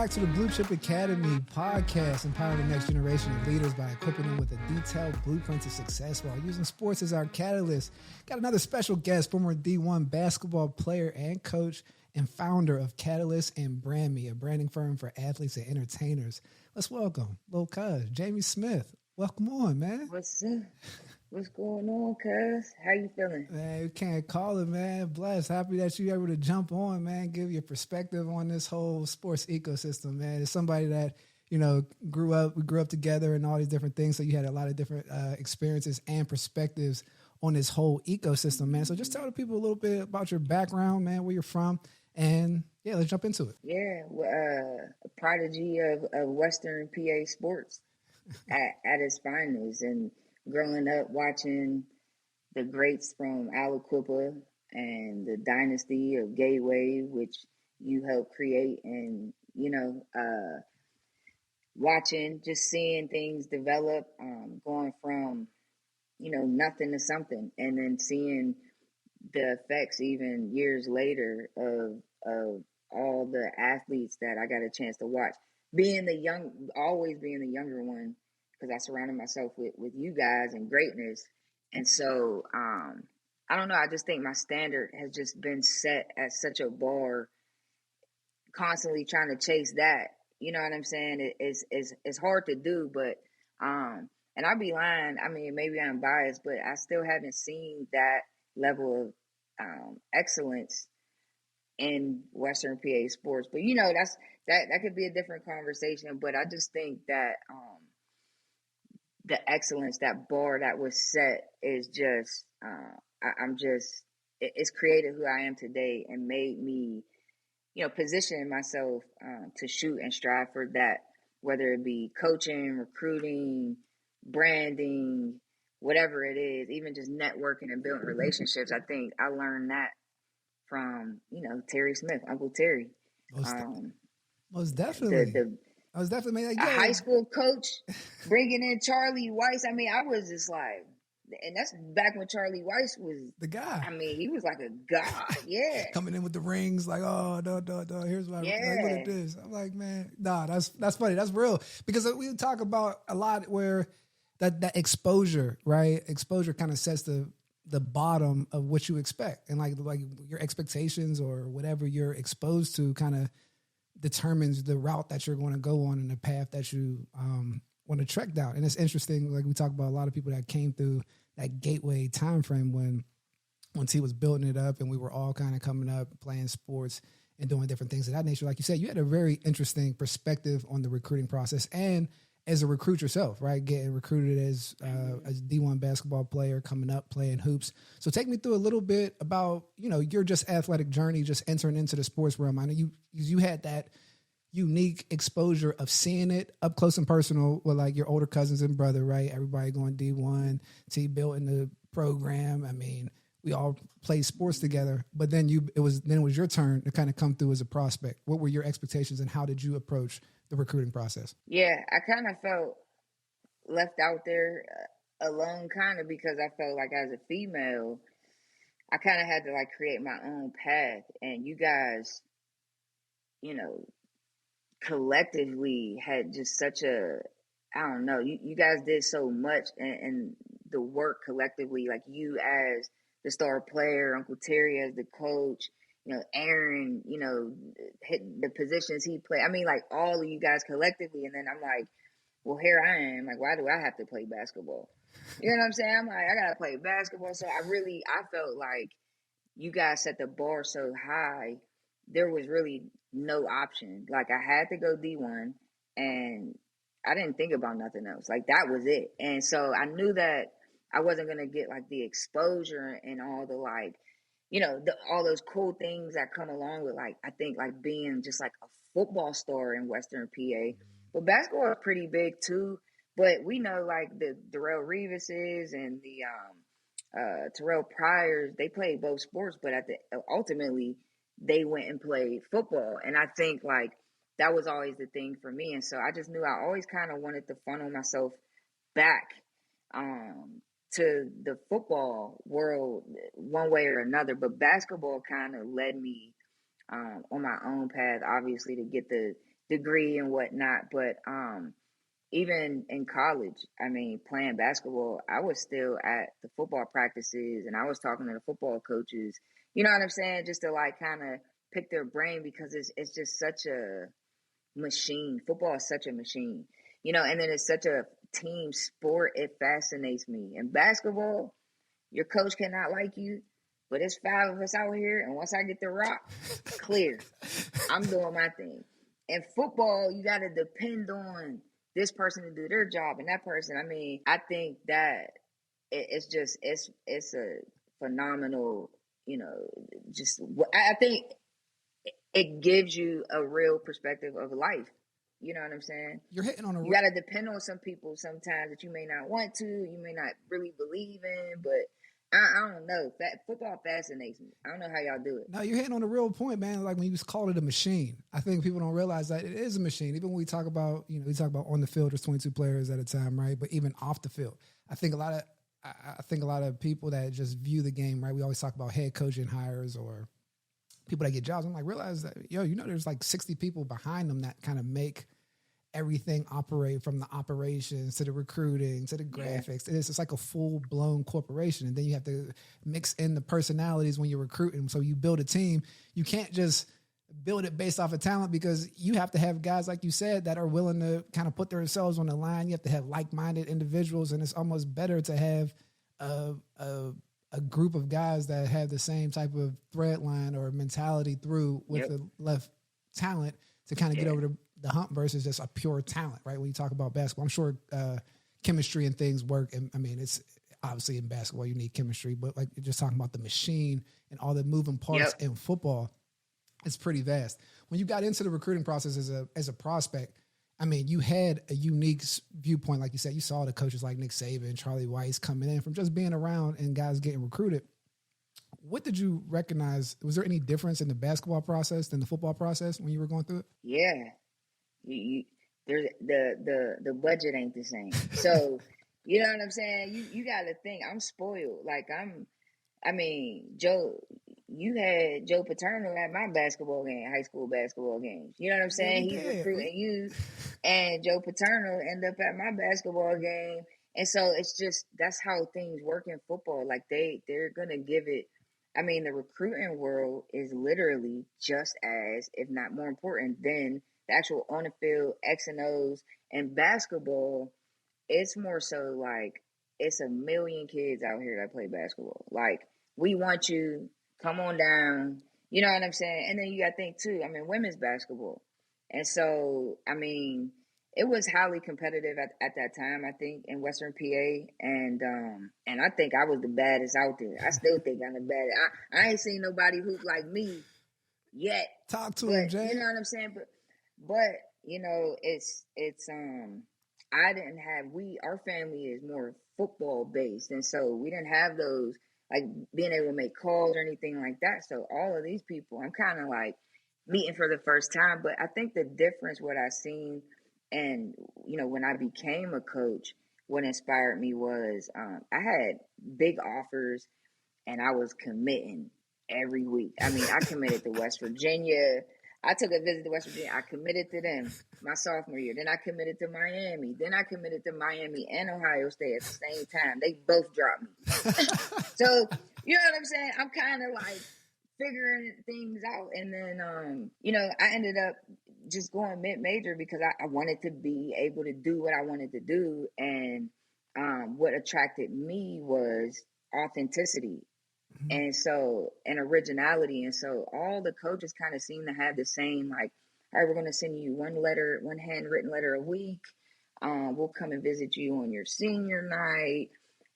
back to the Blue Chip Academy podcast, empowering the next generation of leaders by equipping them with a detailed blueprint to success while using sports as our catalyst. Got another special guest, former D1 basketball player and coach and founder of Katalyst and BrandME, a branding firm for athletes and entertainers. Let's welcome Lil Cuz, Jamie Smith. Welcome on, man. What's up? What's going on, cuz? How you feeling? Man, you can't call it, man. Blessed. Happy that you able to jump on, man. Give your perspective on this whole sports ecosystem, man. It's somebody that, you know, we grew up together and all these different things. So you had a lot of different experiences and perspectives on this whole ecosystem, man. So just tell the people a little bit about your background, man, where you're from. And yeah, let's jump into it. Yeah, a prodigy of Western PA sports at its finest, and growing up watching the greats from Aliquippa and the dynasty of Gateway, which you helped create, and watching, just seeing things develop, going from nothing to something, and then seeing the effects even years later of all the athletes that I got a chance to watch. Always being the younger one, because I surrounded myself with you guys and greatness. And so, I don't know, I just think my standard has just been set at such a bar, constantly trying to chase that. You know what I'm saying? It's hard to do, but, and I'd be lying. I mean, maybe I'm biased, but I still haven't seen that level of excellence in Western PA sports. But that could be a different conversation. But I just think that the excellence, that bar that was set, is just it's created who I am today and made me position myself to shoot and strive for that, whether it be coaching, recruiting, branding, whatever it is, even just networking and building relationships. I think I learned that from, Terry Smith, Uncle Terry. Most definitely. I was definitely like, a high school coach bringing in Charlie Weiss. I mean, I was just like, and that's back when Charlie Weiss was the guy. I mean, he was like a god, yeah. Coming in with the rings, like, oh, no, here's my, like, look at this. I'm like, man, nah, that's funny. That's real. Because we talk about a lot where that exposure, right? Exposure kind of sets the bottom of what you expect. And like your expectations or whatever you're exposed to kind of determines the route that you're going to go on and the path that you want to trek down. And it's interesting, like we talk about a lot of people that came through that gateway time frame once he was building it up and we were all kind of coming up, playing sports and doing different things of that nature. Like you said, you had a very interesting perspective on the recruiting process and as a recruit yourself, right? Getting recruited as a D1 basketball player, coming up, playing hoops. So take me through a little bit about, your just athletic journey, just entering into the sports realm. I know you had that unique exposure of seeing it up close and personal with like your older cousins and brother, right? Everybody going D1, T building the program. I mean, we all played sports together, but then it was your turn to kind of come through as a prospect. What were your expectations and how did you approach the recruiting process? Yeah, I kind of felt left out there alone, kind of, because I felt like as a female, I kind of had to like create my own path. And you guys, collectively had just such I don't know, you guys did so much, and the work collectively, like you as the star player, Uncle Terry as the coach, Aaron, hit the positions he played. I mean, like all of you guys collectively. And then I'm like, well, here I am. Like, why do I have to play basketball? You know what I'm saying? I'm like, I got to play basketball. So I felt like you guys set the bar so high, there was really no option. Like I had to go D1 and I didn't think about nothing else. Like that was it. And so I knew that I wasn't going to get like the exposure and all the like, all those cool things that come along with like, I think like being just like a football star in Western PA. But basketball is pretty big too. But we know like the Darrell Reeveses and the Terrell Pryors, they played both sports, but ultimately they went and played football. And I think like that was always the thing for me. And so I just knew I always kind of wanted to funnel myself back to the football world one way or another. But basketball kind of led me on my own path, obviously, to get the degree and whatnot. But even in college, I mean, playing basketball, I was still at the football practices and I was talking to the football coaches. You know what I'm saying? Just to like kind of pick their brain because it's just such a machine. Football is such a machine, you know, and then it's such a team sport. It fascinates me. And basketball, your coach cannot like you, but it's 5 of us out here, and once I get the rock, clear. I'm doing my thing. In football, you got to depend on this person to do their job and that person. I mean, I think that it's just it's a phenomenal, you know, just I think it gives you a real perspective of life. You know what I'm saying? You're hitting on a. You got to depend on some people sometimes that you may not want to, you may not really believe in, but I don't know. Football fascinates me. I don't know how y'all do it. No, you're hitting on a real point, man. Like when you called it a machine, I think people don't realize that it is a machine. Even when we talk about, we talk about on the field, there's 22 players at a time, right? But even off the field, I think a lot of people that just view the game, right? We always talk about head coaching hires or people that get jobs. I'm like, realize that, there's like 60 people behind them that kind of make everything operate, from the operations to the recruiting to the graphics. Yeah. It's like a full blown corporation. And then you have to mix in the personalities when you're recruiting. So you build a team. You can't just build it based off of talent, because you have to have guys, like you said, that are willing to kind of put themselves on the line. You have to have like-minded individuals. And it's almost better to have a group of guys that have the same type of thread line or mentality through with the left talent to kind of get over the hump versus just a pure talent, right? When you talk about basketball, I'm sure chemistry and things work. And I mean, it's obviously in basketball, you need chemistry, but like you're just talking about the machine and all the moving parts in football, it's pretty vast. When you got into the recruiting process as a prospect, I mean, you had a unique viewpoint. Like you said, you saw the coaches like Nick Saban, Charlie Weiss coming in from just being around and guys getting recruited. What did you recognize? Was there any difference in the basketball process than the football process when you were going through it? Yeah. There's the budget ain't the same. So, you know what I'm saying? You got to think, I'm spoiled. Like Joe, you had Joe Paterno at my basketball game, high school basketball games. You know what I'm saying? He's recruiting you, and Joe Paterno end up at my basketball game. And so it's just, that's how things work in football. Like they're going to give it. I mean, the recruiting world is literally just as, if not more important than the actual on the field X and O's. And basketball, it's more so like it's a million kids out here that play basketball. Like, we want you, come on down. You know what I'm saying? And then you got to think too, I mean, women's basketball. And so, I mean, it was highly competitive at that time, I think, in Western PA. And I think I was the baddest out there. I still think I'm the baddest. I ain't seen nobody hoop like me yet. Talk to him, Jay. You know what I'm saying? But you know, it's I didn't have, our family is more football based, and so we didn't have those, like, being able to make calls or anything like that. So all of these people, I'm kind of like meeting for the first time. But I think the difference, what I seen, and when I became a coach, what inspired me was I had big offers, and I was committing every week. I mean, I committed to West Virginia. I took a visit to West Virginia. I committed to them my sophomore year. Then I committed to Miami. Then I committed to Miami and Ohio State at the same time. They both dropped me. So, you know what I'm saying? I'm kind of like figuring things out. And then, I ended up just going mid-major because I wanted to be able to do what I wanted to do. And what attracted me was authenticity. And so, and originality. And so all the coaches kind of seem to have the same, like, all right, we're going to send you one handwritten letter a week. We'll come and visit you on your senior night.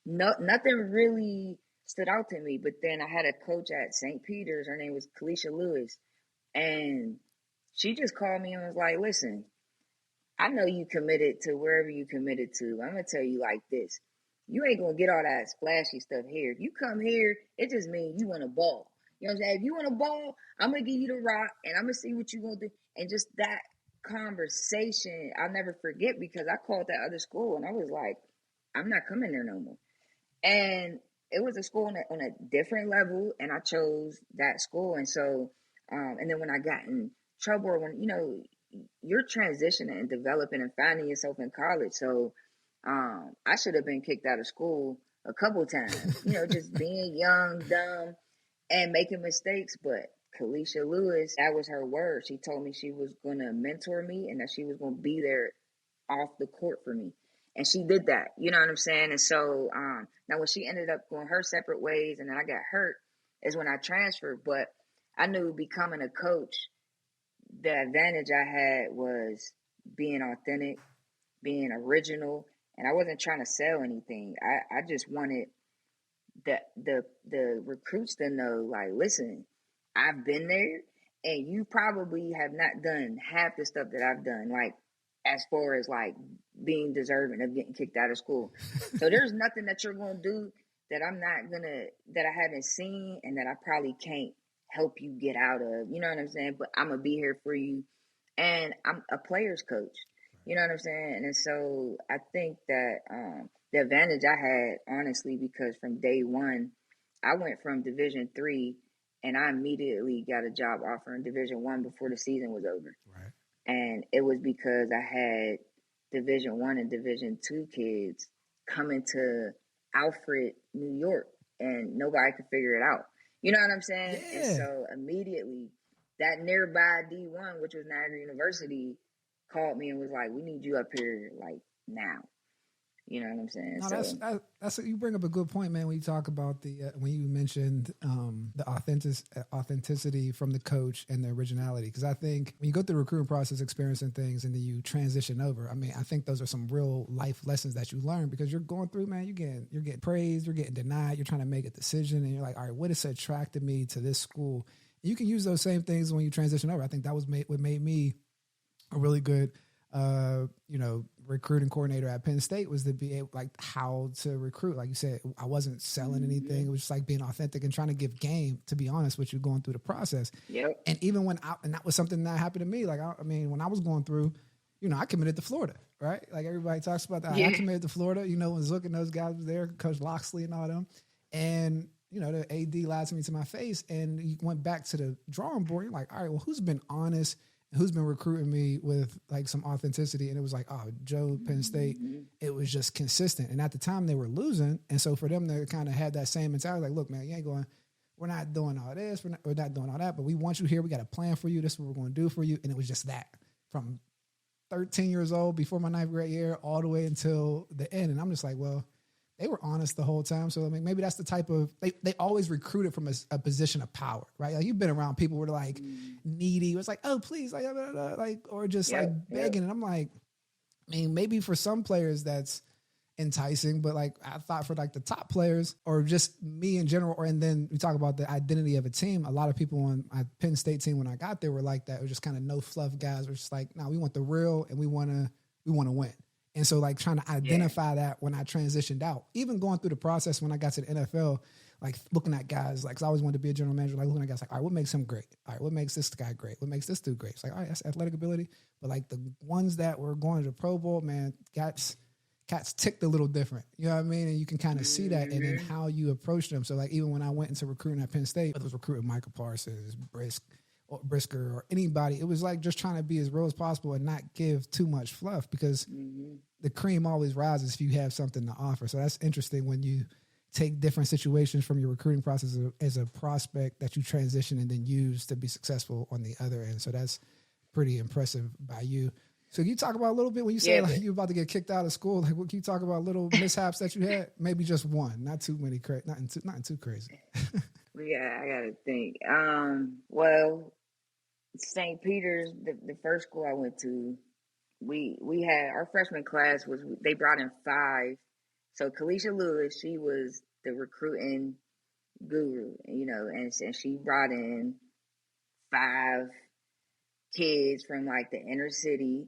Nothing really stood out to me. But then I had a coach at St. Peter's. Her name was Kalisha Lewis. And she just called me and was like, listen, I know you committed to wherever you committed to. I'm going to tell you like this. You ain't going to get all that splashy stuff here. If you come here, it just means you want a ball. You know what I'm saying? If you want a ball, I'm going to give you the rock, and I'm going to see what you're going to do. And just that conversation, I'll never forget, because I called that other school, and I was like, I'm not coming there no more. And it was a school on a different level, and I chose that school. And so, and then when I got in trouble, when, you're transitioning and developing and finding yourself in college. So I should have been kicked out of school a couple times, just being young, dumb, and making mistakes. But Kalisha Lewis, that was her word. She told me she was going to mentor me and that she was going to be there off the court for me. And she did that, you know what I'm saying? And so now when she ended up going her separate ways and then I got hurt is when I transferred. But I knew becoming a coach, the advantage I had was being authentic, being original, and I wasn't trying to sell anything. I just wanted the recruits to know, like, listen, I've been there, and you probably have not done half the stuff that I've done, like as far as like being deserving of getting kicked out of school. So there's nothing that you're gonna do that that I haven't seen and that I probably can't help you get out of. You know what I'm saying? But I'm gonna be here for you, and I'm a player's coach. You know what I'm saying? And so I think that the advantage I had, honestly, because from day one, I went from Division 3, and I immediately got a job offer in Division 1 before the season was over. Right. And it was because I had Division 1 and Division 2 kids coming to Alfred, New York, and nobody could figure it out. You know what I'm saying? Yeah. And so immediately, that nearby D1, which was Niagara University, called me and was like, "We need you up here like now." You know what I'm saying? No, that's you bring up a good point, man. When you talk about when you mentioned the authenticity from the coach and the originality, because I think when you go through the recruiting process, experiencing things, and then you transition over, I mean, I think those are some real life lessons that you learn because you're going through, man. You're getting praised, you're getting denied, you're trying to make a decision, and you're like, all right, what has attracted me to this school? And you can use those same things when you transition over. I think that was what made me a really good recruiting coordinator at Penn State, was to be able, like, how to recruit. Like you said, I wasn't selling anything. It was just like being authentic and trying to give game, to be honest with you, going through the process. Yep. And even and that was something that happened to me. Like, I mean, when I was going through, I committed to Florida, right? Like everybody talks about that. Yeah. I committed to Florida, when Zook and those guys was there, Coach Loxley and all them. And, the AD lied to me to my face, and he went back to the drawing board. You're like, all right, well, who's been honest? Who's been recruiting me with like some authenticity? And it was like, oh, Joe, Penn State. It was just consistent. And at the time they were losing. And so for them to kind of have that same mentality, like, look, man, you ain't going, we're not doing all this. We're not doing all that, but we want you here. We got a plan for you. This is what we're going to do for you. And it was just that from 13 years old before my 9th grade year all the way until the end. And I'm just like, well, they were honest the whole time. So I mean, maybe that's the type of, they always recruited from a position of power, right? Like, you've been around people who are like needy. It was like, oh, please, like, or just like begging. And I'm like, I mean, maybe for some players that's enticing, but like, I thought for like the top players or just me in general, and then we talk about the identity of a team. A lot of people on my Penn State team, when I got there, were like that. It was just kind of no fluff guys. We're just like, no, we want the real, and we want to win. And so, like, trying to identify that when I transitioned out, even going through the process when I got to the NFL, like looking at guys, like, 'cause I always wanted to be a general manager, like looking at guys like, all right, what makes him great? All right, what makes this guy great? What makes this dude great? It's like, all right, that's athletic ability. But like the ones that were going to the Pro Bowl, man, cats ticked a little different. You know what I mean? And you can kind of see that and then how you approach them. So like, even when I went into recruiting at Penn State, whether it was recruiting Michael Parsons, Brisker, or anybody, it was like just trying to be as real as possible and not give too much fluff, because the cream always rises if you have something to offer. So that's interesting when you take different situations from your recruiting process as a prospect that you transition and then use to be successful on the other end. So that's pretty impressive by you. So can you talk about a little bit when you say like you're about to get kicked out of school? Like, what can you talk about little mishaps that you had? Maybe just one, not too many, not too crazy. Yeah, I gotta think. Well, St. Peter's, the first school I went to, we had our freshman class they brought in 5. So Kalisha Lewis, she was the recruiting guru, and she brought in 5 kids from like the inner city,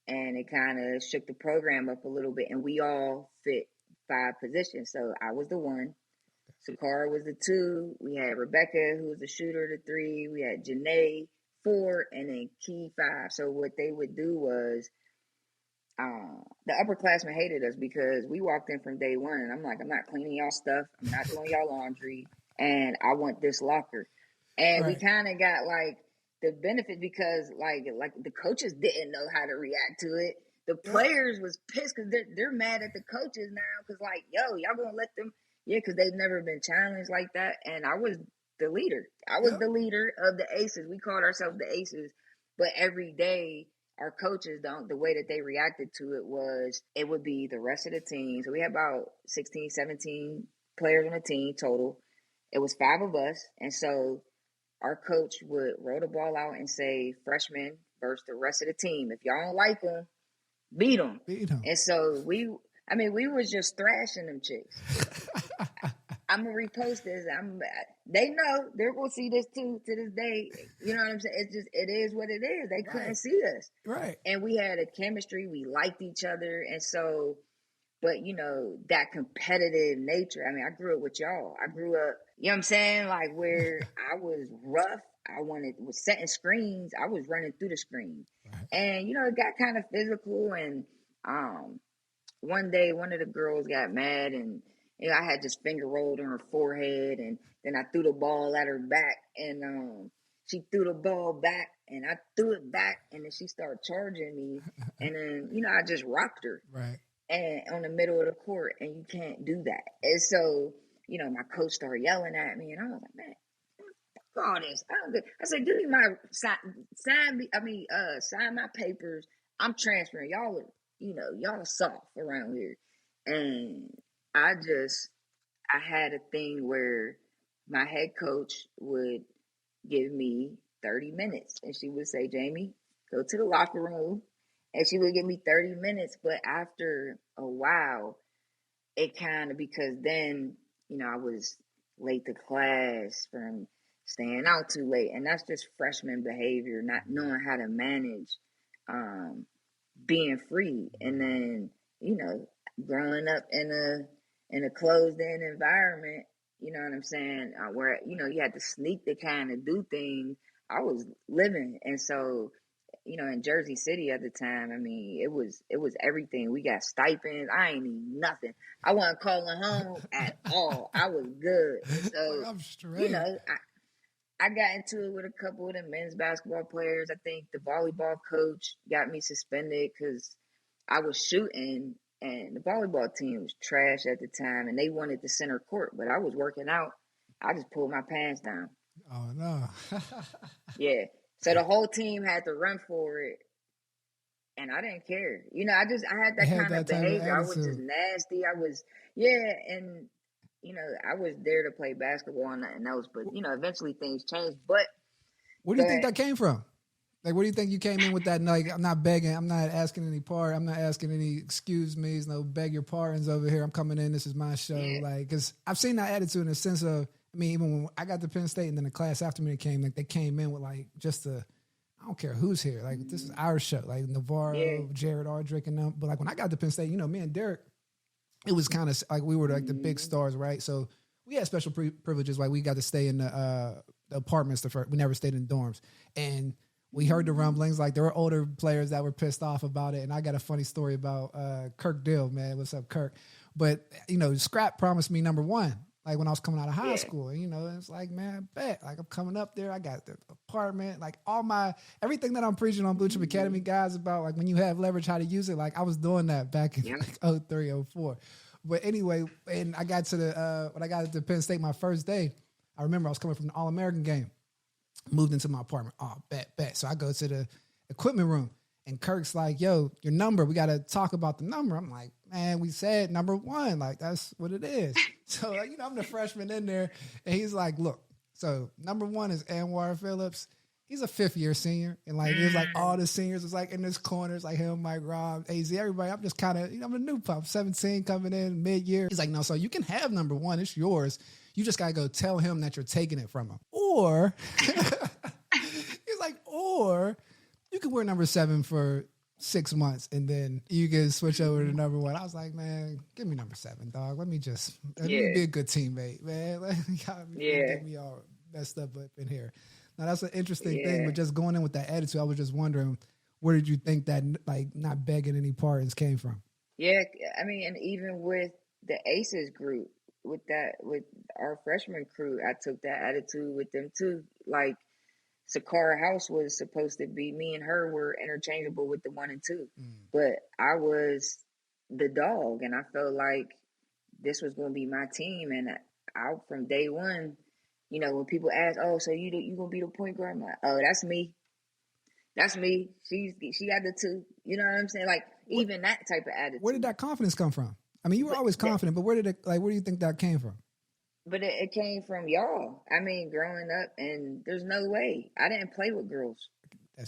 and it kind of shook the program up a little bit, and we all fit 5 positions. So I was the 1. Sakara was the 2. We had Rebecca, who was the shooter, the 3. We had Janae, 4, and then Key, 5. So what they would do was, the upperclassmen hated us because we walked in from day one, and I'm like, I'm not cleaning y'all stuff, I'm not doing y'all laundry, and I want this locker. And we kind of got like the benefit, because like the coaches didn't know how to react to it. The players was pissed because they're mad at the coaches now because like, yo, y'all gonna let them? Yeah, because they've never been challenged like that. And I was the leader. I was the leader of the Aces. We called ourselves the Aces. But every day, our coaches the way that they reacted to it was it would be the rest of the team. So we had about 16, 17 players on the team total. It was 5 of us, and so our coach would roll the ball out and say, "Freshmen versus the rest of the team. If y'all don't like them, beat them." And so we was just thrashing them chicks. I'm gonna repost this. They know they're gonna see this too to this day. You know what I'm saying? It's just it is what it is. They couldn't see us, right? And we had a chemistry. We liked each other, and so. But you know that competitive nature. I mean, I grew up with y'all. I grew up, you know what I'm saying, like where I was rough. I was setting screens. I was running through the screen, and you know it got kind of physical. And one day, one of the girls got mad, and you know I had just finger rolled on her forehead, and then I threw the ball at her back, and she threw the ball back, and I threw it back, and then she started charging me, and then you know I just rocked her, and on the middle of the court, and you can't do that. And so, you know, my coach started yelling at me, and I was like, man, fuck all this. I said, give me my sign my papers. I'm transferring. Y'all are, you know, y'all are soft around here. And I had a thing where my head coach would give me 30 minutes, and she would say, Jamie, go to the locker room. And she would give me 30 minutes, but after a while, it kind of, because then, you know, I was late to class from staying out too late. And that's just freshman behavior, not knowing how to manage being free. And then, you know, growing up in a closed in environment, you know what I'm saying, where, you know, you had to sneak to kind of do things. I was living. And so, you know, in Jersey City at the time, I mean, it was everything. We got stipends. I ain't need nothing. I wasn't calling home at all. I was good. So, I'm straight. you know, I got into it with a couple of the men's basketball players. I think the volleyball coach got me suspended because I was shooting, and the volleyball team was trash at the time, and they wanted the center court, but I was working out. I just pulled my pants down. Oh no. Yeah. So the whole team had to run for it, and I didn't care. You know, I had that kind of behavior. I was just nasty. And you know, I was there to play basketball and nothing else. But you know, eventually things changed. But where do you think that came from? Like, where do you think you came in with that? Like, I'm not begging. I'm not asking any part. I'm not asking any excuse me's. No, beg your pardons over here. I'm coming in. This is my show. Yeah. Like, because I've seen that attitude in the sense of, I mean, even when I got to Penn State and then the class after me came, like they came in with like just a, I don't care who's here. Like, this is our show. Like Navarro, Jared Ardrick and them. But like when I got to Penn State, you know, me and Derek, it was kind of like we were like the big stars, right? So we had special privileges. Like we got to stay in the apartments. We never stayed in dorms. And we heard the rumblings. Like there were older players that were pissed off about it. And I got a funny story about Kirk Dill, man. What's up, Kirk? But, you know, Scrap promised me number one. Like when I was coming out of high school, and, you know, it's like, man, bet. Like I'm coming up there. I got the apartment, like everything that I'm preaching on Blue Chip Academy, guys, about like when you have leverage, how to use it. Like I was doing that back in like 03, 04. But anyway, and I got to when I got to Penn State my first day, I remember I was coming from the All-American game, moved into my apartment. Oh, bet. So I go to the equipment room, and Kirk's like, yo, your number, we got to talk about the number. I'm like, man, we said number one. Like, that's what it is. So, you know, I'm the freshman in there. And he's like, look, so number one is Anwar Phillips. He's a fifth-year senior. And, like, it was like all the seniors was, like, in this corner. It's like him, Mike, Rob, AZ, everybody. I'm just kind of, you know, I'm a new pup, 17 coming in mid-year. He's like, no, so you can have number one. It's yours. You just got to go tell him that you're taking it from him. Or, he's like, or you can wear number 7 for 6 months, and then you can switch over to number 1. I was like, man, give me number 7, dog. Let me be a good teammate, man. Get me all messed up in here. Now, that's an interesting thing, but just going in with that attitude, I was just wondering, where did you think that, like, not begging any pardons came from? Yeah, I mean, and even with the Aces group, with our freshman crew, I took that attitude with them too. Like, Sakara House was supposed to be, me and her were interchangeable with the 1 and 2. But I was the dog, and I felt like this was going to be my team. And I from day one, you know, when people ask, oh, so you going to be the point guard? I'm like, oh, that's me. That's me. She got the 2. You know what I'm saying? Like, even that type of attitude. Where did that confidence come from? I mean, you were always confident, but where do you think that came from? But it came from y'all. I mean, growing up, and there's no way. I didn't play with girls.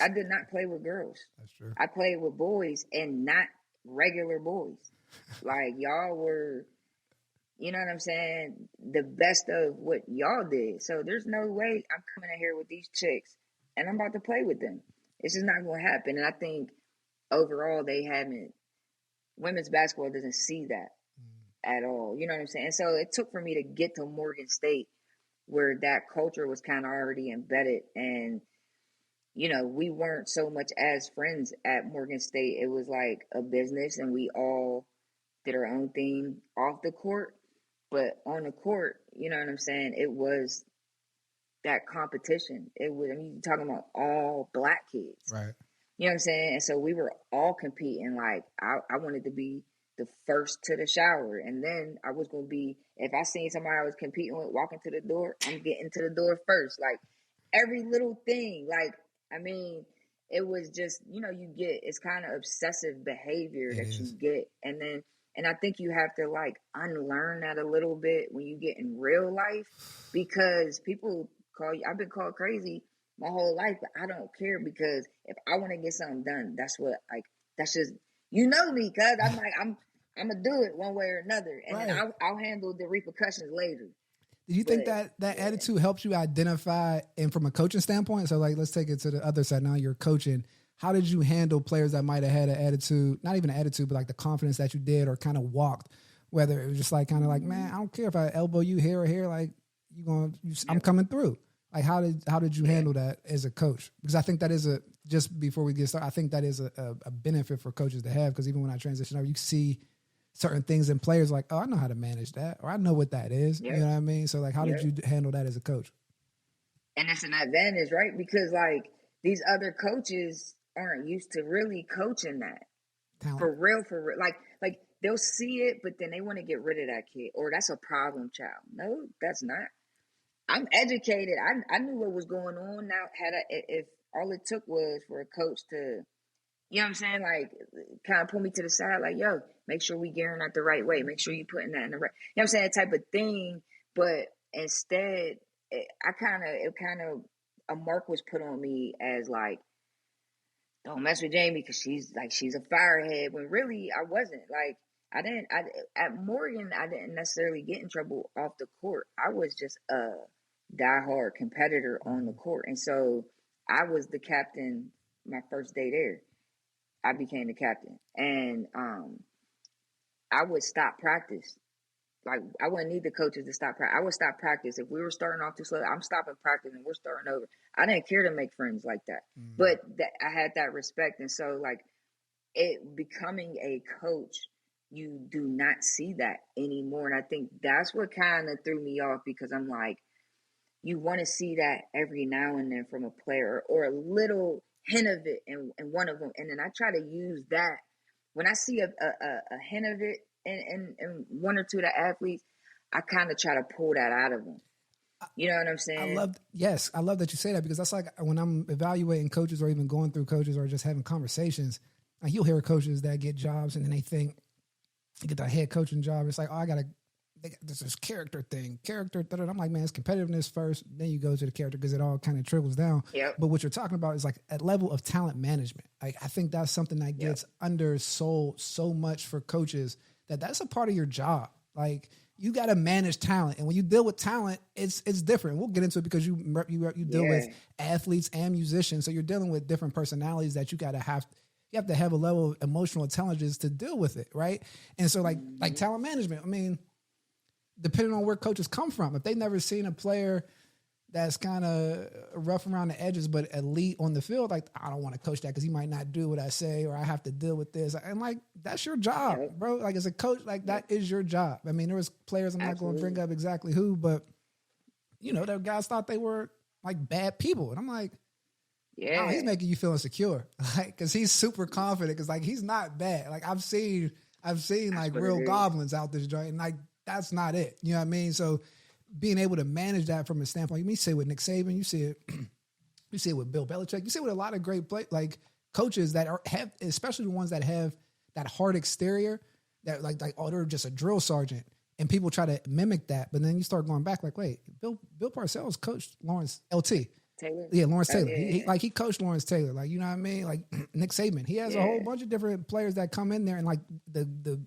I did not play with girls. That's true. I played with boys, and not regular boys. Like, y'all were, you know what I'm saying, the best of what y'all did. So there's no way I'm coming in here with these chicks, and I'm about to play with them. It's just not going to happen. And I think overall women's basketball doesn't see that at all. You know what I'm saying? So it took for me to get to Morgan State, where that culture was kind of already embedded. And, you know, we weren't so much as friends at Morgan State. It was like a business, and we all did our own thing off the court. But on the court, you know what I'm saying, it was that competition. It was, I mean, you're talking about all black kids. Right. You know what I'm saying? And so we were all competing. Like, I wanted to be the first to the shower. And then I was going to be, if I seen somebody I was competing with walking to the door, I'm getting to the door first. Like, every little thing. Like, I mean, it was just, you know, it's kind of obsessive behavior that you get. And I think you have to, like, unlearn that a little bit when you get in real life, because people I've been called crazy my whole life, but I don't care, because if I want to get something done, that's just, you know me, cuz I'm like, I'm gonna do it one way or another, and then I'll handle the repercussions later. Do you think that attitude helps you identify, and from a coaching standpoint? So, like, let's take it to the other side. Now you're coaching. How did you handle players that might have had an attitude, not even an attitude, but like the confidence that you did, or kind of walked, whether it was just like kind of like, man, I don't care if I elbow you here or here, like I'm coming through. Like, how did you handle that as a coach? Because I think that is just before we get started, I think that is a benefit for coaches to have, because even when I transition over, you see certain things in players like, oh, I know how to manage that, or I know what that is. You know what I mean? So, like, how did you handle that as a coach? And it's an advantage, right? Because, like, these other coaches aren't used to really coaching that. Talent. For real. Like they'll see it, but then they want to get rid of that kid, or that's a problem child. No, that's not. I'm educated. I knew what was going on. Now, if all it took was for a coach to, you know what I'm saying, like, kind of pull me to the side, like, yo, make sure we gearing that the right way. Make sure you putting that in the right, you know what I'm saying, type of thing. But instead, a mark was put on me as, like, don't mess with Jamie because she's a firehead, when really I wasn't. Like, at Morgan, I didn't necessarily get in trouble off the court. I was just a diehard competitor on the court. And so I was the captain my first day there. I became the captain. And I would stop practice. Like, I wouldn't need the coaches to stop practice. I would stop practice. If we were starting off too slow, I'm stopping practice and we're starting over. I didn't care to make friends like that. But I had that respect. And so, like, becoming a coach, you do not see that anymore. And I think that's what kind of threw me off, because I'm like, you want to see that every now and then from a player, or a little hint of it in one of them. And then I try to use that when I see a hint of it in one or two of the athletes. I kind of try to pull that out of them. You know what I'm saying? I love that you say that, because that's like when I'm evaluating coaches, or even going through coaches, or just having conversations, like, you'll hear coaches that get jobs and then they think you get that head coaching job. It's like, oh, this character thing. I'm like, man, it's competitiveness first, then you go to the character, because it all kind of trickles down. Yep. But what you're talking about is like a level of talent management. Like, I think that's something that gets undersold so much for coaches, that's a part of your job. Like, you got to manage talent, and when you deal with talent, it's different. We'll get into it, because you deal with athletes and musicians, so you're dealing with different personalities that you have to have a level of emotional intelligence to deal with it, right? And so, like talent management, I mean, depending on where coaches come from, if they've never seen a player that's kind of rough around the edges but elite on the field, like, I don't want to coach that because he might not do what I say, or I have to deal with this. And, like, that's your job, bro. Like, as a coach, like, that is your job. I mean, there was players, I'm not going to bring up exactly who, but, you know, their guys thought they were, like, bad people. And I'm like, Now he's Yeah, making you feel insecure, like, cause he's super confident. Cause like he's not bad. Like I've seen that's like what it real is. goblins out this joint, and like that's not it. You know what I mean? So being able to manage that from a standpoint, you see it with Nick Saban, you see it, you see it with Bill Belichick, you see it with a lot of great like coaches that have, especially the ones that have that hard exterior, that like oh, they're just a drill sergeant, and people try to mimic that, but then you start going back like, wait, Bill Parcells coached Lawrence LT. Taylor. Yeah, Lawrence Oh Taylor. yeah, He coached Lawrence Taylor. Like, you know what I mean? Like Nick Saban. He has a whole yeah. bunch of different players that come in there, and like the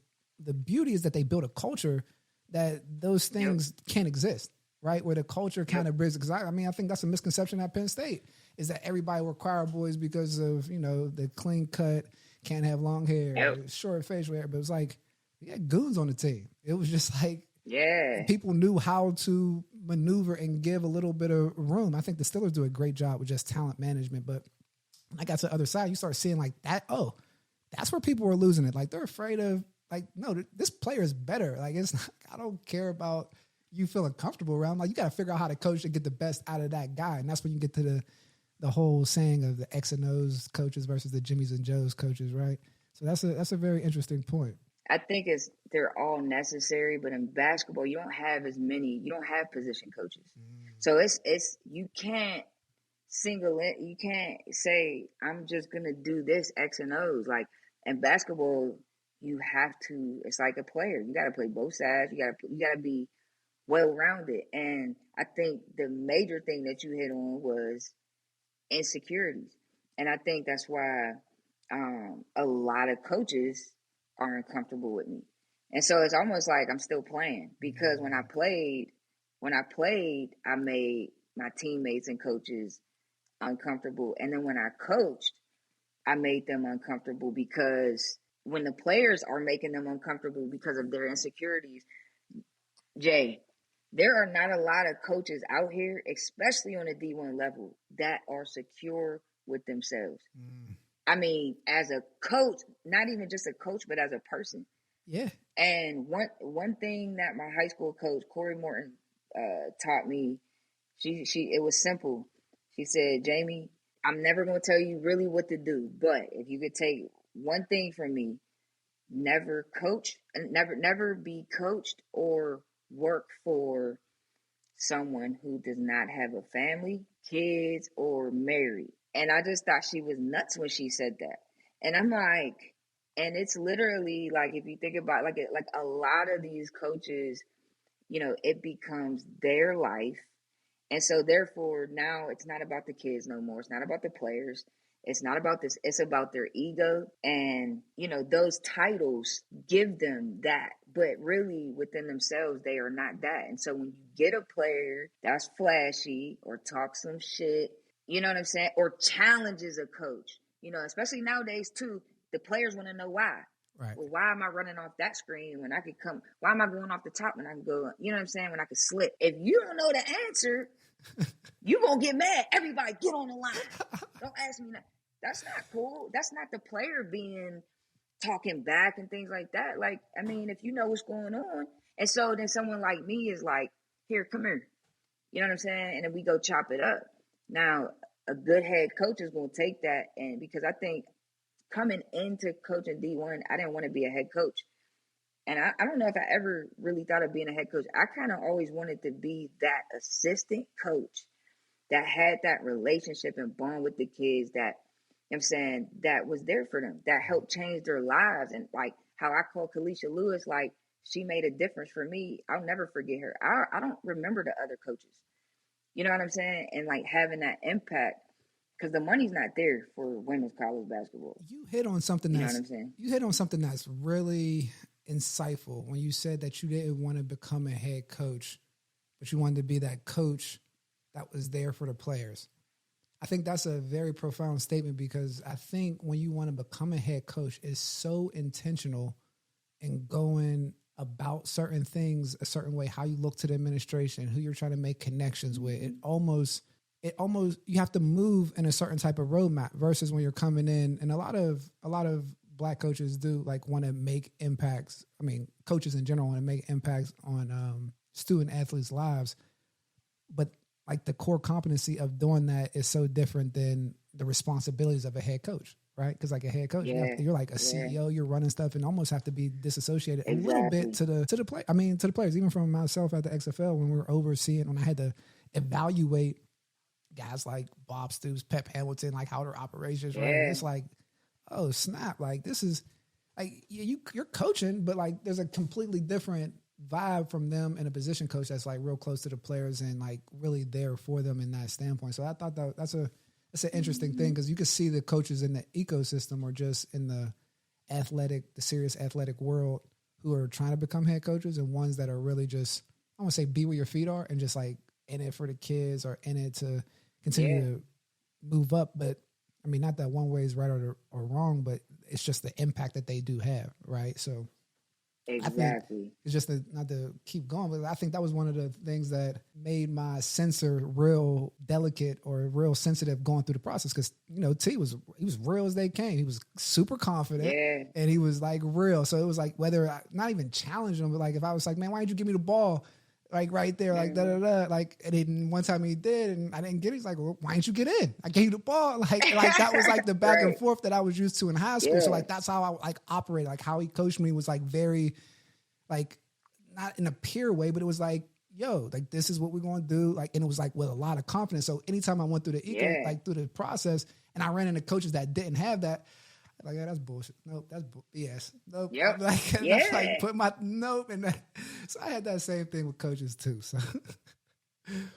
beauty is that they build a culture that those Yep, things can't exist, right? Where the culture kind yep. of bridges. Because I mean, I think that's a misconception at Penn State, is that everybody were choir boys because of, you know, the clean cut, can't have long hair, Yep. short facial hair. But it was like, we had goons on the team. It was just like, Yeah. people knew how to maneuver and give a little bit of room. I think the Steelers do a great job with just talent management. But when I got to the other side, you start seeing like that. Oh, that's where people are losing it. Like they're afraid of, like, no, this player is better. Like it's not, I don't care about you feeling comfortable around. Like you got to figure out how to coach to get the best out of that guy. And that's when you get to the whole saying of the X and O's coaches versus the Jimmys and Joes coaches, right? So that's a very interesting point. I think they're all necessary, but in basketball you don't have as many. You don't have position coaches, so it's you can't single it. You can't say I'm just gonna do this X and O's. Like in basketball, you have to. It's like a player. You got to play both sides. You got to be well rounded. And I think the major thing that you hit on was insecurities, and I think that's why a lot of coaches are uncomfortable with me. And so it's almost like I'm still playing, because I made my teammates and coaches uncomfortable. And then when I coached, I made them uncomfortable, because when the players are making them uncomfortable because of their insecurities, Jay, there are not a lot of coaches out here, especially on the D1 level, that are secure with themselves. I mean, as a coach, not even just a coach, but as a person. Yeah. And one thing that my high school coach, Corey Morton, taught me, she it was simple. She said, Jamie, I'm never going to tell you really what to do, but if you could take one thing from me, never be coached or work for someone who does not have a family, kids, or married. And I just thought she was nuts when she said that. And I'm like, and it's literally like, if you think about like a lot of these coaches, you know, it becomes their life. And so therefore now it's not about the kids no more. It's not about the players. It's not about this. It's about their ego. And, you know, those titles give them that, but really within themselves, they are not that. And so when you get a player that's flashy or talks some shit, you know what I'm saying? Or challenges a coach, you know, especially nowadays too, the players want to know why. Right. Well, why am I running off that screen when I could come? Why am I going off the top when I can go? You know what I'm saying? When I could slip. If you don't know the answer, you gonna get mad. Everybody get on the line. Don't ask me that. That's not cool. That's not the player being talking back and things like that. Like, I mean, if you know what's going on, and so then someone like me is like, here, come here. You know what I'm saying? And then we go chop it up. Now, a good head coach is gonna take that, and because I think coming into coaching D1, I didn't want to be a head coach. And I don't know if I ever really thought of being a head coach. I kind of always wanted to be that assistant coach that had that relationship and bond with the kids, that, you know what I'm saying, that was there for them, that helped change their lives. And like how I call Kalisha Lewis, like she made a difference for me. I'll never forget her. I don't remember the other coaches. You know what I'm saying? And like having that impact, because the money's not there for women's college basketball. You hit on something You know what I'm saying? You hit on something that's really insightful when you said that you didn't want to become a head coach, but you wanted to be that coach that was there for the players. I think that's a very profound statement, because I think when you want to become a head coach, it's so intentional in going about certain things a certain way, how you look to the administration, who you're trying to make connections with. It almost you have to move in a certain type of roadmap versus when you're coming in. And a lot of Black coaches do like want to make impacts. I mean, coaches in general want to make impacts on student athletes' lives, but like the core competency of doing that is so different than the responsibilities of a head coach, right? Because like a head coach, you're like a CEO, you're running stuff, and almost have to be disassociated a little bit to the play. I mean, to the players, even from myself at the XFL when we were overseeing, when I had to evaluate guys like Bob Stoops, Pep Hamilton, like how their operations, right? It's like, oh snap, like this is like you're coaching, but like there's a completely different vibe from them and a position coach that's like real close to the players and like really there for them in that standpoint. So I thought that's an interesting thing because you could see the coaches in the ecosystem or just in the serious athletic world who are trying to become head coaches and ones that are really just, I want to say, be where your feet are and just like in it for the kids or in it to continue to move up. But I mean, not that one way is right or wrong, but it's just the impact that they do have, right? So I think it's just not to keep going, but I think that was one of the things that made my sensor real delicate or real sensitive going through the process. Because he was real as they came. He was super confident, and he was like real. So it was like not even challenging him, but like if I was like, man, why didn't you give me the ball? Like right there, like da da da. Like and then one time he did, and I didn't get it. He's like, well, why didn't you get in? I gave you the ball. Like that was like the back and forth that I was used to in high school. So like that's how I like operated. Like how he coached me was like very, like not in a peer way, but it was like, yo, like this is what we're going to do. Like, and it was like with a lot of confidence. So anytime I went through the like through the process, and I ran into coaches that didn't have that. Like, yeah, that's bullshit. Nope, that's BS. Nope. Yep. That's like put my nope. And so I had that same thing with coaches too. So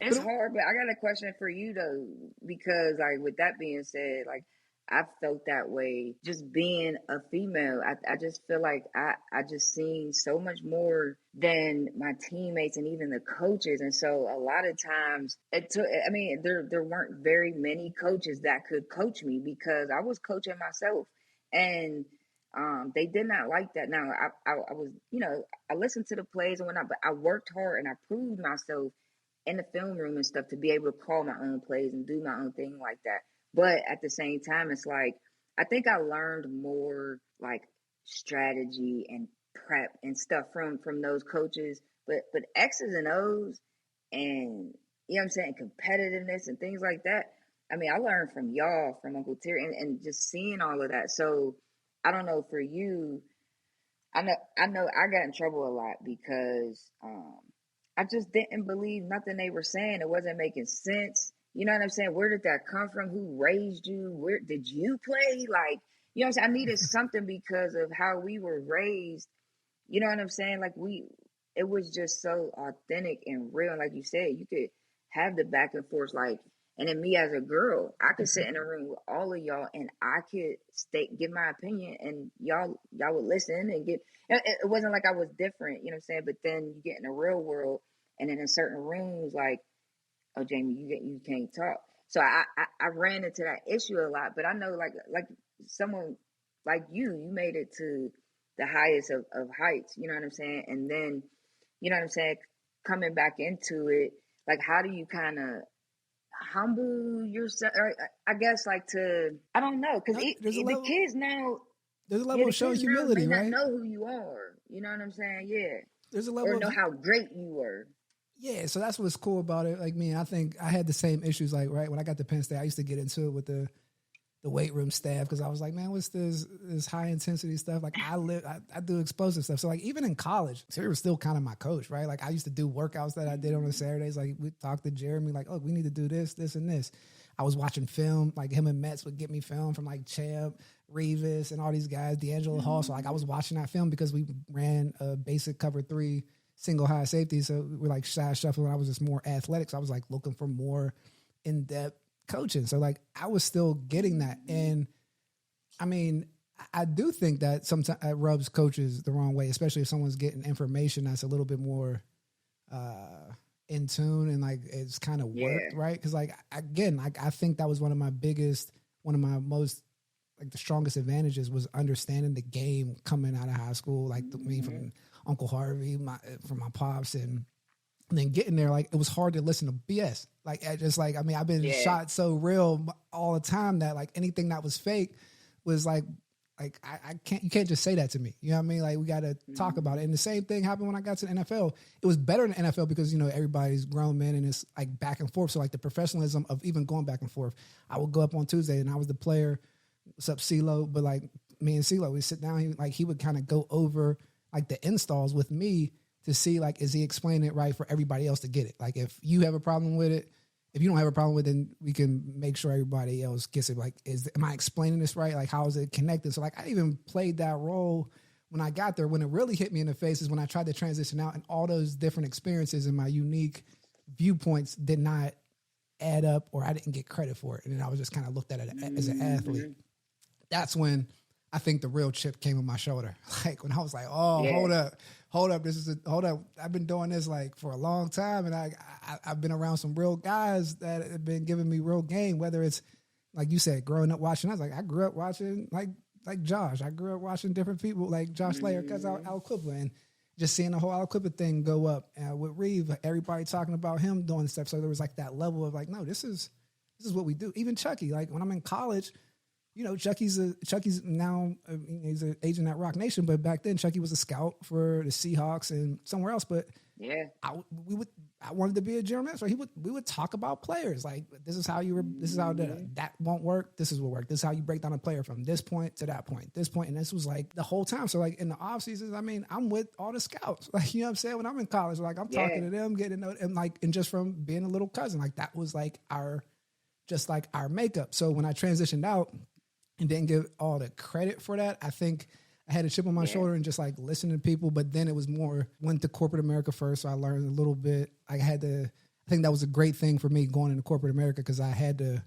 it's hard, but I got a question for you though, because like with that being said, like I felt that way just being a female. I just feel like I just seen so much more than my teammates and even the coaches. And so a lot of times there weren't very many coaches that could coach me because I was coaching myself. And they did not like that. Now, I was, I listened to the plays and whatnot, but I worked hard and I proved myself in the film room and stuff to be able to call my own plays and do my own thing like that. But at the same time, it's like, I think I learned more like strategy and prep and stuff from those coaches. But X's and O's and, competitiveness and things like that, I mean, I learned from y'all, from Uncle Terry, and just seeing all of that. So I don't know for you. I know I got in trouble a lot because I just didn't believe nothing they were saying. It wasn't making sense. You know what I'm saying? Where did that come from? Who raised you? Where did you play? Like, you know what I'm saying? I needed something because of how we were raised. You know what I'm saying? Like it was just so authentic and real. And like you said, you could have the back and forth, like. And then me as a girl, I could sit in a room with all of y'all and I could give my opinion and y'all would listen and it wasn't like I was different, you know what I'm saying? But then you get in the real world and then in certain rooms, like, oh, Jamie, you can't talk. So I ran into that issue a lot, but I know like someone like you made it to the highest of heights, you know what I'm saying? And then, you know what I'm saying? Coming back into it, like, how do you kind of humble yourself, or I guess like I don't know, because the kids now, there's a level of showing humility, may right? not know who you are, you know what I'm saying? Yeah, there's a level or know how great you were. Yeah, so that's what's cool about it. Like me, I think I had the same issues. Like right when I got to Penn State, I used to get into it with the weight room staff because I was like, man, what's this high intensity stuff? Like I do explosive stuff. So like even in college, Terry was still kind of my coach, right? Like I used to do workouts that I did on the Saturdays. Like we talked to Jeremy, like, oh, we need to do this, this, and this. I was watching film, like him and Metz would get me film from like Champ, Revis, and all these guys, D'Angelo Hall. So like I was watching that film because we ran a basic cover 3 single high safety. So we're like side shuffling. I was just more athletic. So I was like looking for more in-depth coaching. So like I was still getting that. And I mean, I do think that sometimes it rubs coaches the wrong way, especially if someone's getting information that's a little bit more in tune and like it's kind of worked, right? Because like again, I think that was one of my most like the strongest advantages was understanding the game coming out of high school, like me from Uncle Harvey, from my pops, and then getting there, like it was hard to listen to BS. Like I just like, I mean, I've been shot so real all the time that like anything that was fake was like Like you can't just say that to me. You know what I mean? Like we got to talk about it. And the same thing happened when I got to the NFL. It was better in the NFL because, you know, everybody's grown men and it's like back and forth. So like the professionalism of even going back and forth, I would go up on Tuesday and I was the player. What's up, CeeLo? But like me and CeeLo, we sit down, he would kind of go over like the installs with me to see like, is he explaining it right for everybody else to get it? Like if you have a problem with it, if you don't have a problem with it, then we can make sure everybody else gets it. Like, am I explaining this right? Like, how is it connected? So, like, I even played that role when I got there. When it really hit me in the face is when I tried to transition out, and all those different experiences and my unique viewpoints did not add up, or I didn't get credit for it. And then I was just kind of looked at it as an athlete. That's when I think the real chip came on my shoulder. Like when I was like, oh, hold up. Hold up. I've been doing this like for a long time. And I've been around some real guys that have been giving me real game, whether it's like you said, growing up watching. I grew up watching like Josh. I grew up watching different people like Josh Layer, because Al Clipper, and just seeing the whole Al Clipper thing go up. And with Reeve, everybody talking about him doing stuff. So there was like that level of like, no, this is what we do. Even Chucky, like when I'm in college, you know, Chucky's now, he's an agent at Rock Nation, but back then Chucky was a scout for the Seahawks and somewhere else. But I wanted to be a general manager. We would talk about players. Like, this is how that won't work. This is what work. This is how you break down a player from this point to that point, this point. And this was like the whole time. So like in the off seasons, I mean, I'm with all the scouts. Like, you know what I'm saying? When I'm in college, like I'm talking to them, getting to know them, like, and just from being a little cousin, like that was like our makeup. So when I transitioned out and didn't give all the credit for that, I think I had a chip on my shoulder and just like listening to people. But then it was more, went to corporate America first. So I learned a little bit. I think that was a great thing for me going into corporate America, because I had to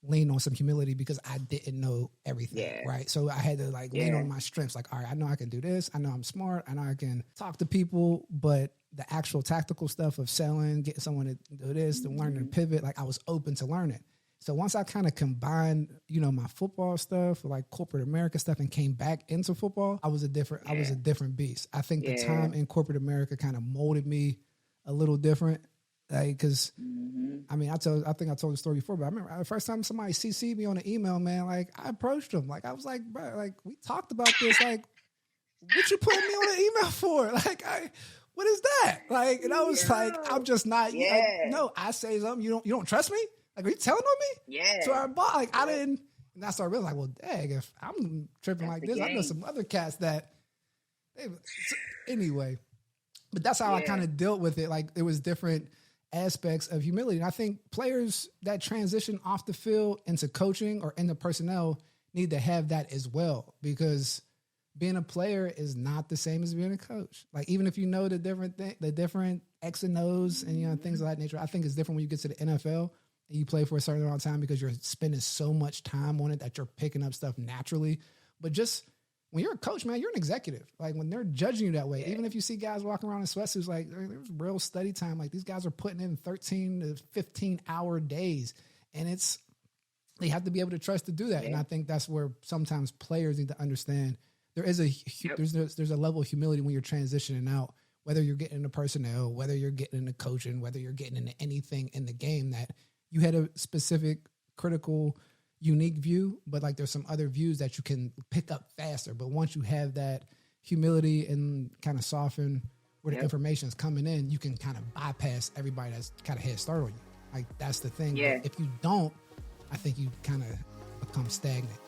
lean on some humility because I didn't know everything. Right. So I had to like lean on my strengths. Like, all right, I know I can do this. I know I'm smart. I know I can talk to people, but the actual tactical stuff of selling, getting someone to do this, to learn to pivot, like I was open to learn it. So once I kind of combined, you know, my football stuff, like corporate America stuff, and came back into football, I was a different beast. I think the time in corporate America kind of molded me a little different. Like, cause I mean, I think I told the story before, but I remember the first time somebody CC'd me on an email, man, like I approached them. Like I was like, bro, like we talked about this. Like, what you putting me on an email for? Like, what is that? Like, and I was like, I'm just not, like, no, I say something. You don't trust me? Like, are you telling on me? Yeah. So I didn't, and I started realizing, like, well, dang, if I'm tripping like this, I know some other cats that, anyway. But that's how I kind of dealt with it. Like, there was different aspects of humility. And I think players that transition off the field into coaching or into personnel need to have that as well, because being a player is not the same as being a coach. Like, even if you know the different X and O's and, you know, things of that nature, I think it's different when you get to the NFL and you play for a certain amount of time, because you're spending so much time on it that you're picking up stuff naturally. But just when you're a coach, man, you're an executive. Like, when they're judging you that way, even if you see guys walking around in sweatsuits, like, there's real study time. Like, these guys are putting in 13 to 15 hour days, and they have to be able to trust to do that. And I think that's where sometimes players need to understand there's a level of humility when you're transitioning out, whether you're getting into personnel, whether you're getting into coaching, whether you're getting into anything in the game, that you had a specific, critical, unique view, but like there's some other views that you can pick up faster. But once you have that humility and kind of soften where the information is coming in, you can kind of bypass everybody that's kind of head start on you. Like, that's the thing. But if you don't, I think you kind of become stagnant.